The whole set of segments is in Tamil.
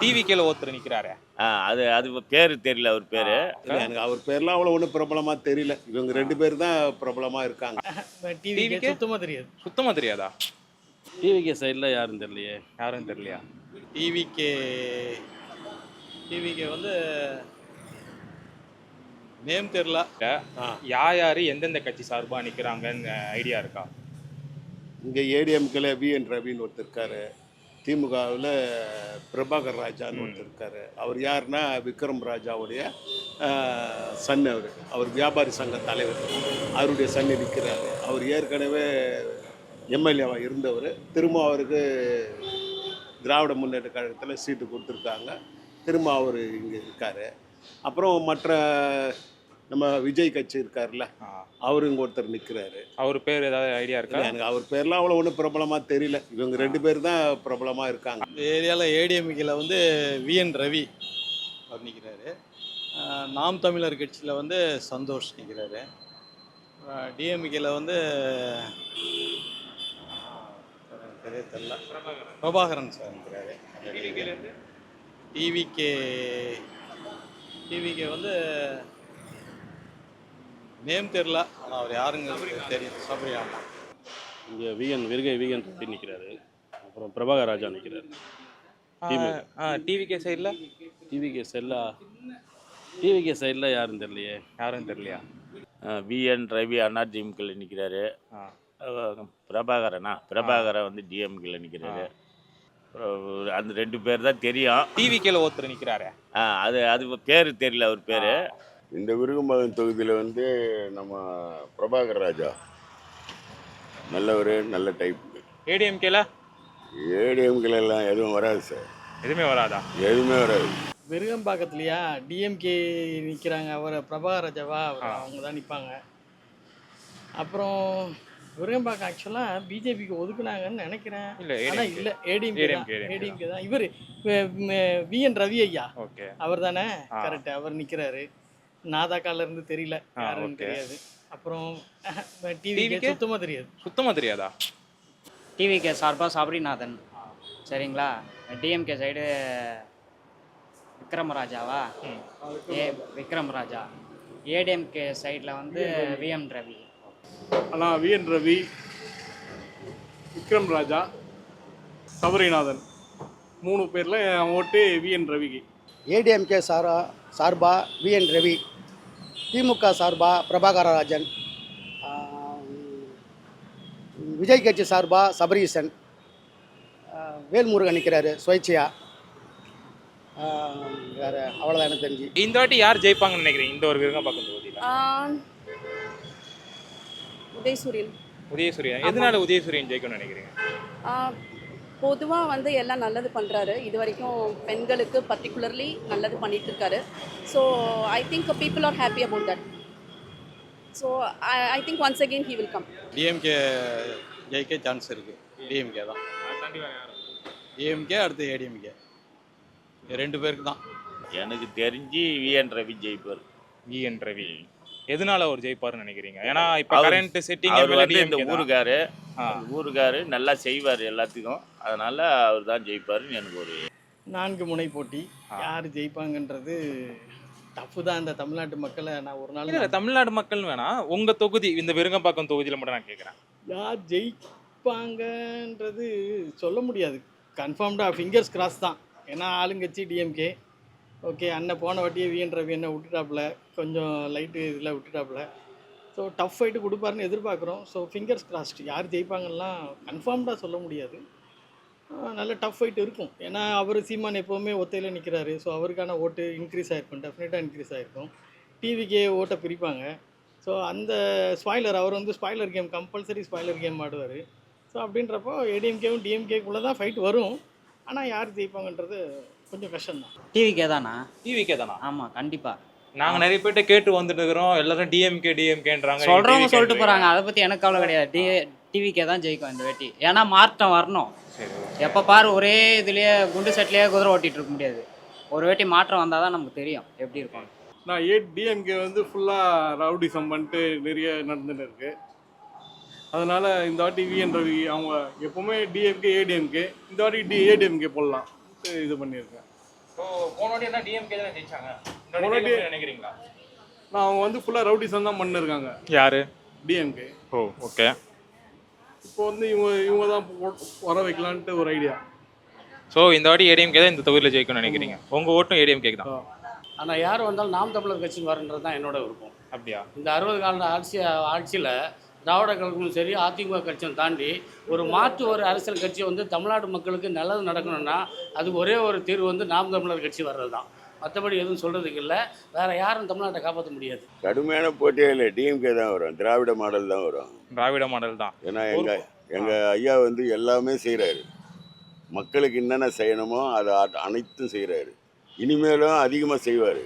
டிவிக்கேல ஒருத்தர் நிக்கிறாரே. அது அது பேர் தெரியல அவர் பேர். இல்ல, எனக்கு அவர் பேர்லாம் அவ்வளோ ஒன்றும் பிரபலமாக தெரியல. இவங்க 2 பேர் தான் பிரபலமாக இருக்காங்க. டிவிக்கே சுத்தமாக தெரியாது. சுத்தமா தெரியாதா? டிவிகே சைடில் யாரும் தெரியலையே. யாரும் தெரியலையா? டிவிக்கே டிவிக்கே வந்து நேம் தெரில. யாரு எந்தெந்த கட்சி சார்பா நிக்கிறாங்கன்னு ஐடியா இருக்கா? இங்கே ஏடிஎம்கேல விஎன் ரவின்னு ஒருத்தர் இருக்காரு. திமுகவில் பிரபாகர் ராஜான்னு ஒருத்தர் இருக்காரு. அவர் யாருன்னா விக்ரம் ராஜாவுடைய சன். அவர் வியாபாரி சங்க தலைவர். அவருடைய சன் நிற்கிறாரு. அவர் ஏற்கனவே எம்எல்ஏவாக இருந்தவர். திரும்ப அவருக்கு திராவிட முன்னேற்ற கழகத்தில் சீட்டு கொடுத்துருக்காங்க. திரும்ப அவர் இங்கே இருக்கார். அப்புறம் மற்ற நம்ம விஜய் கட்சி இருக்கார்ல, அவரு இங்கே ஒருத்தர் நிற்கிறாரு. அவர் பேர் ஏதாவது ஐடியா இருக்கா? எனக்கு அவர் பேர்லாம் அவ்வளோ ஒன்றும் பிரபலமாக தெரியல. இவங்க 2 பேர் தான் பிரபலமாக இருக்காங்க. இந்த ஏரியாவில் ஏடிஎம்கேல வந்து விஎன் ரவி அவர் நிற்கிறாரு. நாம் தமிழர் கட்சியில் வந்து சந்தோஷ் நிற்கிறாரு. டிஎம்கேல வந்து சரியா தெரில, பிரபாகரன் சார் நிற்கிறாரு. டிவிக்கே வந்து நேம் தெரில, ஆனால் அவர் யாருங்கிறது தெரியும். சபரியாமா. இங்கே விகன் ரெட்டி நிற்கிறாரு. அப்புறம் பிரபாகர் ராஜா நிற்கிறாரு. டிவிக்கே சைடில் டிவிகே சைடில் யாரும் தெரியலையே. யாரும் தெரியலையா? விஎன் ரவி அதிமுகல நிற்கிறாரு. பிரபாகரன் வந்து டிஎம்கேல நிற்கிறாரு. அந்த 2 பேர் தான் தெரியும். டிவிக்கேல ஒருத்தர் நிக்கிறாரே. அது அது பேர் தெரியல அவர் பேர். இந்த விருகம்பாக்கம் தொகுதியில் வந்து நம்ம பிரபாகர் ராஜா நல்லவர், நல்ல டைப். ஏடிஎம்கேல ஏடிஎம்கெல்லாம் எதுவும் வராது சார். எதுவுமே வராதா? எதுவுமே வராது. விருகம்பாக்கத்துலையா டிஎம்கே நிற்கிறாங்க. அவர் பிரபாகர் ராஜாவா அவங்க தான் நிற்பாங்க. அப்புறம் விருகம்பாக்கம் ஆக்சுவலாக பிஜேபிக்கு ஒதுக்குனாங்கன்னு நினைக்கிறேன். ஆனால் இல்லை, ஏடிஎம்கே தான். இவர் விஎன் ரவி ஐயா அவர் தானே, கரெக்ட். அவர் நிற்கிறாரு. நாதாக்கால இருந்து தெரியல, யாருன்னு தெரியாது. அப்புறம் டிவிக்கே சுத்தமாக தெரியாதா? டிவிகே சார்பாக சபரிநாதன். சரிங்களா. டிஎம்கே சைடு விக்ரமராஜாவா? விக்ரமராஜா. ஏடிஎம்கே சைடில் வந்து விஎம் ரவி. ஆனால் விஎன் ரவி, விக்ரம் ராஜா, சபரிநாதன் 3 பேரில் ஓட்டு விஎன் ரவிக்கு. ஏடிஎம்கே சார்பா விஎன் ரவி, திமுக சார்பா பிரபாகர ராஜன், விஜய் கட்சி சார்பா சபரீசன், வேல்முருகன் நிற்கிறாரு சுயேட்சையா. வேறு அவ்வளோதான் எனக்கு தெரிஞ்சு. இந்த வாட்டி யார் ஜெயிப்பாங்கன்னு நினைக்கிறீங்க இந்த ஒரு விருகம்பாக்கம் தொகுதியில்? உதயசூரியன். எதனால உதயசூரியன் ஜெயிக்கணும்னு நினைக்கிறீங்க? பொதுவாக வந்து எல்லாம் நல்லது பண்ணுறாரு. இது வரைக்கும் பெண்களுக்கு பர்டிகுலர்லி நல்லது பண்ணிட்டு இருக்காரு. So I think people are happy about that. So I think once again he will come. DMK ஜெயிக்க சான்ஸ் இருக்குது. டிஎம்கே தான். டிஎம்கே அடுத்து ஏடிஎம்கே 2 பேருக்கு தான். எனக்கு தெரிஞ்சு விஎன் ரவி ஜெயிப்பார். விஎன் ரவி எதனால அவர் ஜெயிப்பாருன்னு நினைக்கிறீங்க? ஏன்னா இப்போ கரண்ட் செட்டிங் இந்த ஊருக்காரு நல்லா செய்வார் எல்லாத்துக்கும். அதனால அவர் தான் ஜெயிப்பாருன்னு எனக்கு ஒரு 4 முனை போட்டி. யார் ஜெயிப்பாங்கன்றது டஃப்பு தான். இந்த தமிழ்நாட்டு மக்களை நான் ஒரு நாள் இல்லை, தமிழ்நாடு மக்கள் வேணாம், உங்கள் தொகுதி இந்த விருகம்பாக்கம் தொகுதியில் மட்டும் நான் கேட்குறேன். யார் ஜெயிப்பாங்கன்றது சொல்ல முடியாது. கன்ஃபார்ம்டாக ஃபிங்கர்ஸ் கிராஸ் தான். ஏன்னா ஆளுங்கட்சி டிஎம்கே. ஓகே, அண்ணன் போன வாட்டியே விஎன் ரவி என்ன விட்டுட்டாப்புல, கொஞ்சம் லைட்டு இதில் விட்டுட்டாப்புல. ஸோ டஃப் ஃபைட்டு கொடுப்பாருன்னு எதிர்பார்க்குறோம். So fingers crossed. யார் ஜெயிப்பாங்கலாம் கன்ஃபார்ம்டாக சொல்ல முடியாது. நல்ல டஃப் ஃபைட் இருக்கும். ஏன்னா அவர் சீமான் எப்போவுமே ஒத்தையில் நிற்கிறாரு. ஸோ அவருக்கான ஓட்டு இன்க்ரீஸ் ஆகிருக்கும், டெஃபினட்டாக இன்க்ரீஸ் ஆகிருக்கும். டிவிக்கே ஓட்டை பிரிப்பாங்க. ஸோ அந்த ஸ்பாய்லர், அவர் வந்து spoiler game, compulsory spoiler game ஆடுவார். ஸோ அப்படின்றப்போ ஏடிஎம்கேவும் டிஎம்கேக்குள்ளே தான் ஃபைட் வரும். ஆனால் யார் ஜெயிப்பாங்கன்றது கொஞ்சம் கஷ்டம் தான். டிவிக்கே தானா? ஆமாம், கண்டிப்பாக. நாங்கள் நிறைய பேர்ட்ட கேட்டு வந்துட்டு இருக்கிறோம். எல்லாரும் டிஎம்கேன்றாங்க. சொல்கிறவங்க சொல்லிட்டு போகிறாங்க. அதை பற்றி எனக்கு கவலை கிடையாது. டிவிக்கே தான் ஜெயிக்கும் இந்த வாட்டி. ஏன்னா மாற்றம் வரணும். எப்போ பாரு ஒரே இதுலேயே குண்டு செட்லேயே குதிரை ஓட்டிகிட்டு இருக்க முடியாது. ஒரு வாட்டி மாற்றம் வந்தால் தான் நமக்கு தெரியும் எப்படி இருக்கும். நான் டிஎம்கே வந்து ஃபுல்லாக ரவுடிசம் பண்ணிட்டு நிறைய நடந்துட்டு இருக்கு. அதனால் இந்த வாட்டி விஎன் ரவி அவங்க எப்போவுமே டிஎம்கே ஏடிஎம்கே, இந்த வாட்டி ஏடிஎம்கே போடலாம் இது பண்ணியிருக்கேன். ஸோ போன வாட்டி என்ன டிஎம்கே தான் ஜெயிச்சாங்க போன வாட்டி- நினைக்கிறீங்களா? நான் அவங்க வந்து ஃபுல்லாக ரவுடிசம் தான் பண்ணிருக்காங்க யாரு? டிஎம்கே. ஓ ஓகே. இப்போ வந்து இவங்க தான் வர வைக்கலான்ட்டு ஒரு ஐடியா. ஸோ இந்த வாட்டி ஏடிஎம்கே தான் இந்த தொகுதியில் ஜெயிக்கணும்னு நினைக்கிறீங்க. உங்கள் ஓட்டும் ஏடிஎம்கேக்கு தான். ஆனால் யார் வந்தாலும் நாம் தமிழர் கட்சிக்கு வரன்றது தான் என்னோட விருப்பம். அப்படியா? இந்த 60 கால ஆட்சியில் திராவிட கழகமும் சரி அதிமுக கட்சியும் தாண்டி ஒரு மாற்று ஒரு அரசியல் கட்சி வந்து தமிழ்நாடு மக்களுக்கு நல்லது நடக்கணும்னா அதுக்கு ஒரே ஒரு தீர்வு வந்து நாம் தமிழர் கட்சி வர்றது தான். மற்றபடி எதுவும் சொல்கிறதுக்கு இல்லை. வேறு யாரும் தமிழ்நாட்டை காப்பாற்ற முடியாது. கடுமையான போட்டியே இல்லை, டிஎம்கே தான் வரும், திராவிட மாடல் தான் வரும். திராவிட மாடல் தான். ஏன்னா எங்கள் ஐயா வந்து எல்லாமே செய்கிறாரு. மக்களுக்கு என்னென்ன செய்யணுமோ அதை அனைத்தும் செய்கிறாரு. இனிமேலும் அதிகமாக செய்வார்.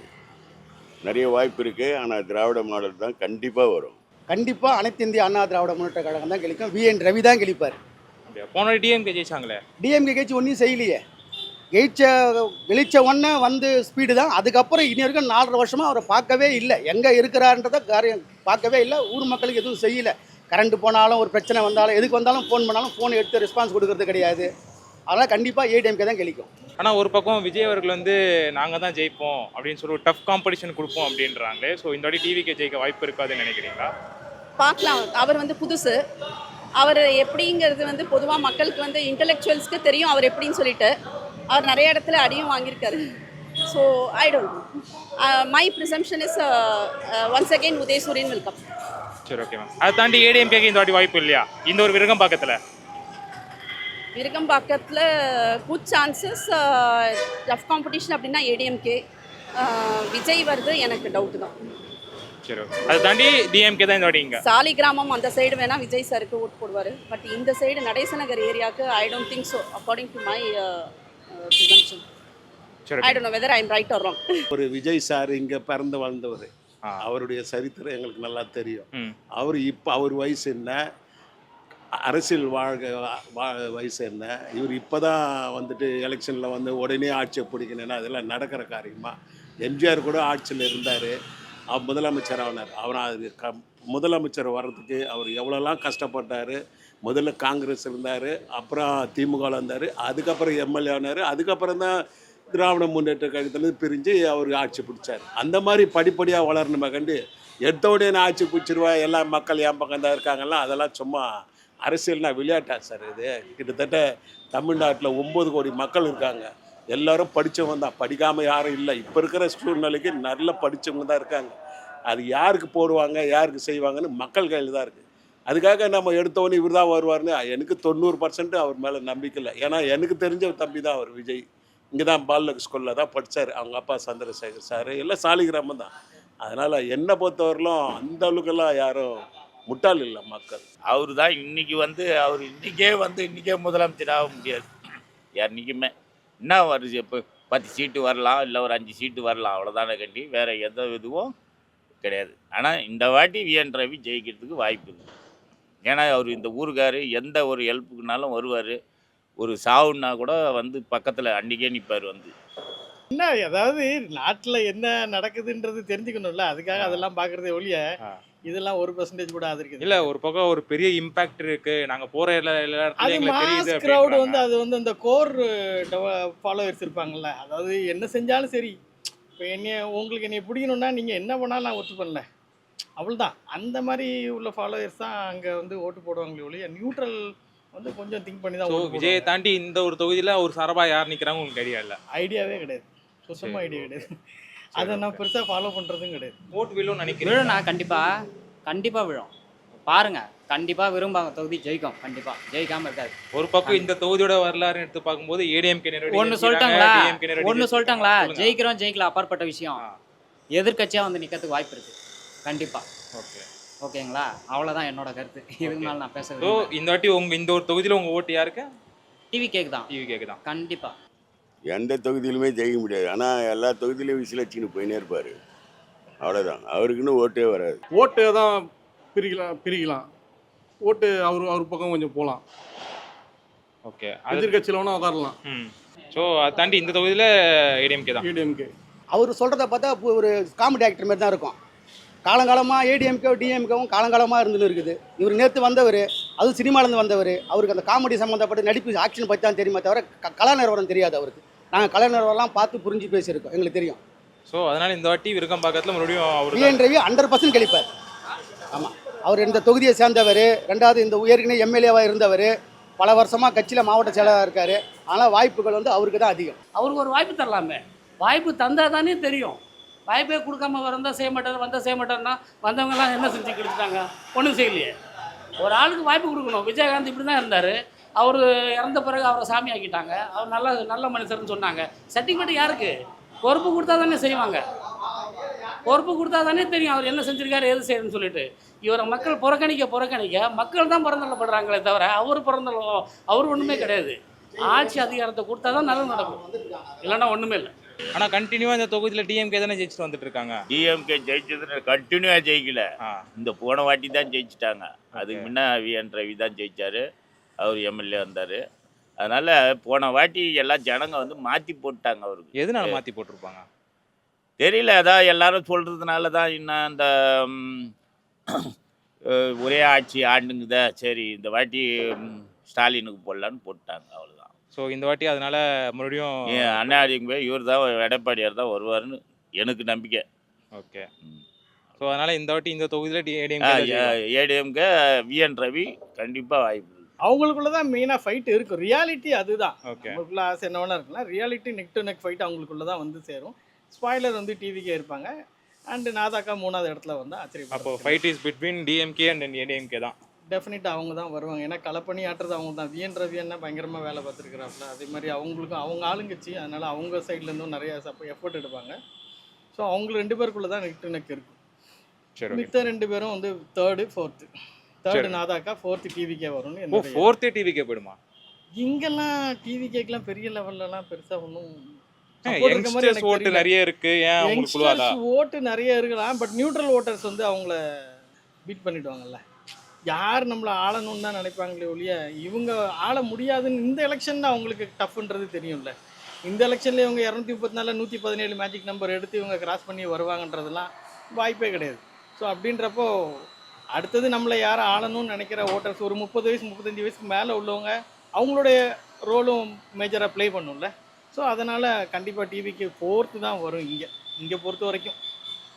நிறைய வாய்ப்பு இருக்குது. ஆனால் திராவிட மாடல் தான் கண்டிப்பாக வரும். கண்டிப்பாக அனைத்து இந்திய அண்ணா திராவிட முன்னேற்ற கழகம் தான் கெளிக்கும். விஎன் ரவி தான் கெளிப்பார். அப்படியா? போன வாட்டி டிஎம்கே ஜெயிச்சாங்களே. டிஎம்கே கட்சி ஒன்றும் செய்யலையே. கெளிச்ச உடனே வந்து ஸ்பீடு தான். அதுக்கப்புறம் இனி வரைக்கும் 4.5 வருஷமாக அவரை பார்க்கவே இல்லை. எங்கே இருக்கிறான்றத காரியம் பார்க்கவே இல்லை. ஊர் மக்களுக்கு எதுவும் செய்யலை. கரண்ட் போனாலும் ஒரு பிரச்சனை வந்தாலும் எதுக்கு வந்தாலும் ஃபோன் பண்ணாலும் ஃபோன் எடுத்து ரெஸ்பான்ஸ் கொடுக்கறது கிடையாது. அதனால் கண்டிப்பாக ஏடிஎம்கே தான் கெளிக்கும். ஆனால் ஒரு பக்கம் விஜய் அவர்கள் வந்து நாங்கள் தான் ஜெயிப்போம் அப்படின்னு சொல்லி ஒரு டஃப் காம்படிஷன் கொடுப்போம் அப்படின்றாங்களே. ஸோ இந்த வாட்டி டிவிக்கு ஜெயிக்க வாய்ப்பு இருக்காதுன்னு நினைக்கிறீங்களா? பார்க்கலாம். அவர் வந்து புதுசு. அவர் எப்படிங்கிறது வந்து பொதுவாக மக்களுக்கு வந்து இன்டெலெக்சுவல்ஸ்க்கு தெரியும் அவர் எப்படின்னு சொல்லிட்டு. அவர் நிறைய இடத்துல அடியும் வாங்கியிருக்காரு. So I don't know. My presumption is once again உதயசூரியன் வில் கம். சரி ஓகே மேம். அதை தாண்டி ஏடிஎம்கேக்கு இந்த வாட்டி வாய்ப்பு இல்லையா? இந்த ஒரு விருகம்பாக்கத்தில் குட் சான்சஸ். டஃப் காம்படிஷன் அப்படின்னா ஏடிஎம்கே. விஜய் வருது எனக்கு டவுட்டு தான். சரி ஓகே. அதை தாண்டி டிஎம்கே தான் இந்த வாட்டி. இங்கே சாலி கிராமம் அந்த சைடு வேணால் விஜய் சாருக்கு ஓட் போடுவார். பட் இந்த சைடு நடேசநகர் ஏரியாவுக்கு I don't think so according to my presumption. I don't know whether I am right or wrong. ஒரு விஜய் சார் இங்கே பிறந்து வளர்ந்தவர். அவருடைய சரித்திரம் எங்களுக்கு நல்லா தெரியும். அவர் வயசு என்ன, அரசியல் வயசு என்ன, இவர் இப்போ தான் வந்துட்டு எலெக்ஷனில் வந்து உடனே ஆட்சியை பிடிக்கணுன்னா அதெல்லாம் நடக்கிற காரியமா? எம்ஜிஆர் கூட ஆட்சியில் இருந்தார். அவர் முதலமைச்சர் ஆனார். அவர் முதலமைச்சர் வர்றதுக்கு அவர் எவ்வளோலாம் கஷ்டப்பட்டார். முதல்ல காங்கிரஸ் இருந்தார், அப்புறம் திமுகவில் இருந்தார், அதுக்கப்புறம் எம்எல்ஏ ஆனார், அதுக்கப்புறம் தான் திராவிட முன்னேற்ற கழகத்துலேருந்து பிரிஞ்சு அவர் ஆட்சி பிடிச்சார். அந்த மாதிரி படிப்படியாக வளரணுமே கண்டு எடுத்தோடனே நான் ஆட்சி பிடிச்சிருவா எல்லா மக்கள் என் பக்கம் தான் இருக்காங்கலாம், அதெல்லாம் சும்மா அரசியல்னா விளையாட்டா சார்? இது கிட்டத்தட்ட தமிழ்நாட்டில் 9 கோடி மக்கள் இருக்காங்க. எல்லோரும் படித்தவங்க தான், படிக்காமல் யாரும் இல்லை. இப்போ இருக்கிற சூழ்நிலைக்கு நல்ல படித்தவங்க தான் இருக்காங்க. அது யாருக்கு போடுவாங்க யாருக்கு செய்வாங்கன்னு மக்கள் கையில் தான் இருக்குது. அதுக்காக நம்ம எடுத்தோடனே இவர் தான் வருவார்னு எனக்கு 90% அவர் மேலே நம்பிக்கை இல்லை. ஏன்னா எனக்கு தெரிஞ்ச தம்பி தான் அவர் விஜய். இங்கே தான் பாலக் ஸ்கூலில் தான் படித்தார். அவங்க அப்பா சந்திரசேகர் சார் எல்லாம் சாலிகிராமம் தான். அதனால் என்னை பொறுத்தவரையிலும் அந்த அளவுக்கெல்லாம் யாரும் முட்டாள் இல்லை மக்கள். அவர் தான் இன்றைக்கி வந்து இன்றைக்கே முதலமைச்சர் ஆக முடியாது யாருன்னைக்குமே. என்ன வருது இப்போ 10 சீட்டு வரலாம், இல்லை ஒரு 5 சீட்டு வரலாம், அவ்வளோதானே கண்டி. வேறு எந்த இதுவும் கிடையாது. ஆனால் இந்த வாட்டி விஎன் ரவி ஜெயிக்கிறதுக்கு வாய்ப்பு இருக்குது. ஏன்னா அவர் இந்த ஊருக்கார், எந்த ஒரு ஹெல்ப்புக்குனாலும் வருவார். ஒரு சாவுன்னா கூட வந்து பக்கத்தில் அன்றைக்கே நிற்பார். வந்து என்ன அதாவது நாட்டில் என்ன நடக்குதுன்றது தெரிஞ்சுக்கணும்ல, அதுக்காக அதெல்லாம் பார்க்குறதே ஒழிய இதெல்லாம் 1% கூட ஆதரிக்குது இல்லை. ஒரு பக்கம் ஒரு பெரிய இம்பாக்ட் இருக்கு. நாங்கள் போகிற எல்லா அது இடத்துலையும் எங்களுக்கு தெரியுது. மாஸ் க்ரௌடு வந்து அது வந்து அந்த கோர் ஃபாலோவர்ஸ் இருப்பாங்கல்ல, அதாவது என்ன செஞ்சாலும் சரி. இப்போ உங்களுக்கு என்னை பிடிக்கணும்னா நீங்கள் என்ன பண்ணாலும் நான் ஒத்து பண்ணல, அவ்வளோதான். அந்த மாதிரி உள்ள ஃபாலோவர்ஸ் தான் அங்கே வந்து ஓட்டு போடுவாங்களே ஒழிய நியூட்ரல் வந்து கொஞ்சம் திங்க் பண்ணி தான் ஓட்டு. விஜயை தாண்டி இந்த ஒரு தொகுதியில் ஒரு சார்பாக யார் நிற்கிறாங்க உங்களுக்கு ஐடியா இல்லை? ஐடியாவே கிடையாது, சுத்தமாக ஐடியா கிடையாது. அதை நான் பெருசாக ஃபாலோ பண்ணுறதும் கிடையாது. ஓட்டு விழும் நினைக்கிறேன். விழும், நான் கண்டிப்பாக விழும். பாருங்கள், கண்டிப்பாக விரும்பாங்க தொகுதி ஜெயிக்கும். கண்டிப்பாக ஜெயிக்காமல் இருக்காது. ஒரு பக்கம் இந்த தொகுதியோட வரலாறு எடுத்து பார்க்கும்போது ஏடிஎம்கே ஒன்று சொல்லிட்டாங்களா, ஜெயிக்கலாம் அப்பாற்பட்ட விஷயம். எதிர்கட்சியாக வந்து நிற்கிறதுக்கு வாய்ப்பு இருக்குது கண்டிப்பாக. ஓகேங்களா, அவ்வளோதான் என்னோட கருத்து. இதுக்கு மேலே நான் பேசுகிறேன். இந்த வாட்டி இந்த ஒரு தொகுதியில் உங்கள் ஓட்டு யாருக்கு? டிவி கேக்கு தான் கண்டிப்பாக. எந்த தொகுதியிலுமே ஜெயிக்க முடியாது. ஆனால் எல்லா தொகுதியிலையும் விசில் வச்சுன்னு போயினே இருப்பார். அவ்வளோதான், அவருக்குன்னு ஓட்டே வராது. ஓட்டு தான் பிரிக்கலாம். ஓட்டு அவர் பக்கம் கொஞ்சம் போகலாம். ஓகே, எதிர்கட்சியில் வேணால் உட்காரலாம். ஸோ அதை தாண்டி இந்த தொகுதியில் ஏடிஎம்கே தான். ஏடிஎம்கே அவர் சொல்கிறத பார்த்தா ஒரு காமெடி ஆக்டர் மாதிரி தான் இருக்கும். காலங்காலமாக ஏடிஎம்கே டிஎம்கேவும் காலங்காலமாக இருந்துன்னு இருக்குது. இவர் நேற்று வந்தவர், அதுவும் சினிமாலேருந்து வந்தவர். அவருக்கு அந்த காமெடி சம்மந்தப்பட்ட நடிப்பு ஆக்ஷன் பற்றி தான் தெரியுமே தவிர கலா நிறுவனம் தெரியாது அவருக்கு. நாங்கள் கலைஞரெல்லாம் பார்த்து புரிஞ்சு பேசியிருக்கோம், எங்களுக்கு தெரியும். ஸோ அதனால் இந்த வாட்டி விருக்கம் பக்கத்தில் மறுபடியும் அவர் விஎன் ரவி 100% கழிப்பார். ஆமாம், அவர் இந்த தொகுதியை சேர்ந்தவர், ரெண்டாவது இந்த ஏற்கனவே எம்எல்ஏவாக இருந்தவர், பல வருஷமாக கட்சியில் மாவட்ட செயலாளராக இருக்கார். ஆனால் வாய்ப்புகள் வந்து அவருக்கு தான் அதிகம். அவருக்கு ஒரு வாய்ப்பு தரலாமே, வாய்ப்பு தந்தால் தானே தெரியும். வாய்ப்பே கொடுக்காம வந்தால் செய்ய மாட்டார், வந்தால் செய்ய மாட்டார்னா வந்தவங்கலாம் என்ன செஞ்சு கொடுத்துட்டாங்க? ஒன்றும் செய்யலையே. ஒரு ஆளுக்கு வாய்ப்பு கொடுக்கணும். விஜயகாந்த் இப்படி தான் இருந்தார். அவர் இறந்த பிறகு அவரை சாமி ஆக்கிட்டாங்க. அவர் நல்ல மனுஷர்னு சொன்னாங்க. சர்டிஃபிகேட் யாருக்கு? பொறுப்பு கொடுத்தா தானே செய்வாங்க. பொறுப்பு கொடுத்தா தானே தெரியும் அவர் என்ன செஞ்சுருக்காரு, எது செய்யணும்னு சொல்லிட்டு. இவரை மக்கள் புறக்கணிக்க மக்கள் தான் பிறந்தள்ளப்படுறாங்களே தவிர அவர் ஒன்றுமே கிடையாது. ஆட்சி அதிகாரத்தை கொடுத்தா தான் நல்லது நடக்கும், இல்லைன்னா ஒன்றுமே இல்லை. ஆனால் கண்டினியூவாக இந்த தொகுதியில் டிஎம்கே தானே ஜெயிச்சுட்டு வந்துட்டு இருக்காங்க. டிஎம்கே ஜெயிச்சது கண்டினியூவாக ஜெயிக்கல. இந்த போன வாட்டி தான் ஜெயிச்சிட்டாங்க. அதுக்கு முன்னே விஎன் ரவி தான் ஜெயிச்சார். அவர் எம்எல்ஏ வந்தார். அதனால் போன வாட்டி எல்லாம் ஜனங்க வந்து மாற்றி போட்டாங்க அவருக்கு. எதனால மாற்றி போட்டிருப்பாங்க தெரியல. அதான் எல்லாரும் சொல்கிறதுனால தான் இன்னும் இந்த ஒரே ஆட்சி ஆண்டுங்குத, சரி இந்த வாட்டி ஸ்டாலினுக்கு போடலான்னு போட்டாங்க, அவ்வளோதான். ஸோ இந்த வாட்டி அதனால் மறுபடியும் அண்ணா அதிமுக இவர் தான், எடப்பாடியார் தான் வருவார்னு எனக்கு நம்பிக்கை. ஓகே. ஸோ அதனால் இந்த வாட்டி இந்த தொகுதியில் ஏடிஎம்கே விஎன் ரவி கண்டிப்பாக வாய்ப்பு. அவங்களுக்குள்ள தான் மெயினாக ஃபைட் இருக்கும். ரியாலிட்டி அதுதான். ஓகே. அவங்களுக்குள்ள ஆசை என்ன வேணா இருக்கலாம். Reality neck to neck fight அவங்களுக்குள்ள தான் வந்து சேரும். ஸ்பாய்லர் வந்து டிவிக்கே இருப்பாங்க. அண்டு நாதாக்கா 3வது இடத்துல வந்து ஆச்சரியம். அப்போ fight is between DMK and ADMK தான். டெஃபினட்டாக அவங்க தான் வருவாங்க. ஏன்னா களப்பணி ஆட்டுறது அவங்க தான். விஎன் ரவி என்ன பயங்கரமாக வேலை பார்த்துருக்குறாப்புல. அதே மாதிரி அவங்களுக்கும் அவங்க ஆளுங்கட்சி, அதனால் அவங்க சைட்லேருந்தும் நிறையா எஃபோர்ட் எடுப்பாங்க. ஸோ அவங்க 2 பேருக்குள்ளே தான் நெக் டு நெக் இருக்கும். சரி. மித்த 2 பேரும் வந்து 3rd 4th. 3rd நாதாக்கா, 4th டிவிக்கே வரும்னு. 4th டிவிக்கே போயிடுமா? இங்கெல்லாம் டிவிக்கேக்கெலாம் பெரிய லெவல்லலாம் பெருசாக ஒன்றும் யங்ஸ்டர்ஸ் ஓட்டு நிறைய இருக்கு. ஏன் உங்களுக்கு குழுவாதா? ஓட்டு நிறைய இருக்கலாம். பட் நியூட்ரல் ஓட்டர்ஸ் வந்து அவங்கள பீட் பண்ணிடுவாங்கல்ல. யார் நம்மளை ஆளணும்னு தான் நினைப்பாங்களே ஒழிய இவங்க ஆள முடியாதுன்னு. இந்த எலெக்ஷன் அவங்களுக்கு டஃப்ன்றது தெரியும்ல. இந்த எலெக்ஷனில் இவங்க 234 117 மேஜிக் நம்பர் எடுத்து இவங்க கிராஸ் பண்ணி வருவாங்கன்றதெல்லாம் வாய்ப்பே கிடையாது. ஸோ அப்படின்றப்போ அடுத்தது நம்மளை யாரை ஆளணும்னு நினைக்கிற ஓட்டர்ஸ் ஒரு 30 வயசு 35 வயசுக்கு மேலே உள்ளவங்க அவங்களுடைய ரோலும் மேஜராக ப்ளே பண்ணும்ல. ஸோ அதனால் கண்டிப்பாக டிவிக்கு 4th தான் வரும் இங்கே பொறுத்த வரைக்கும்.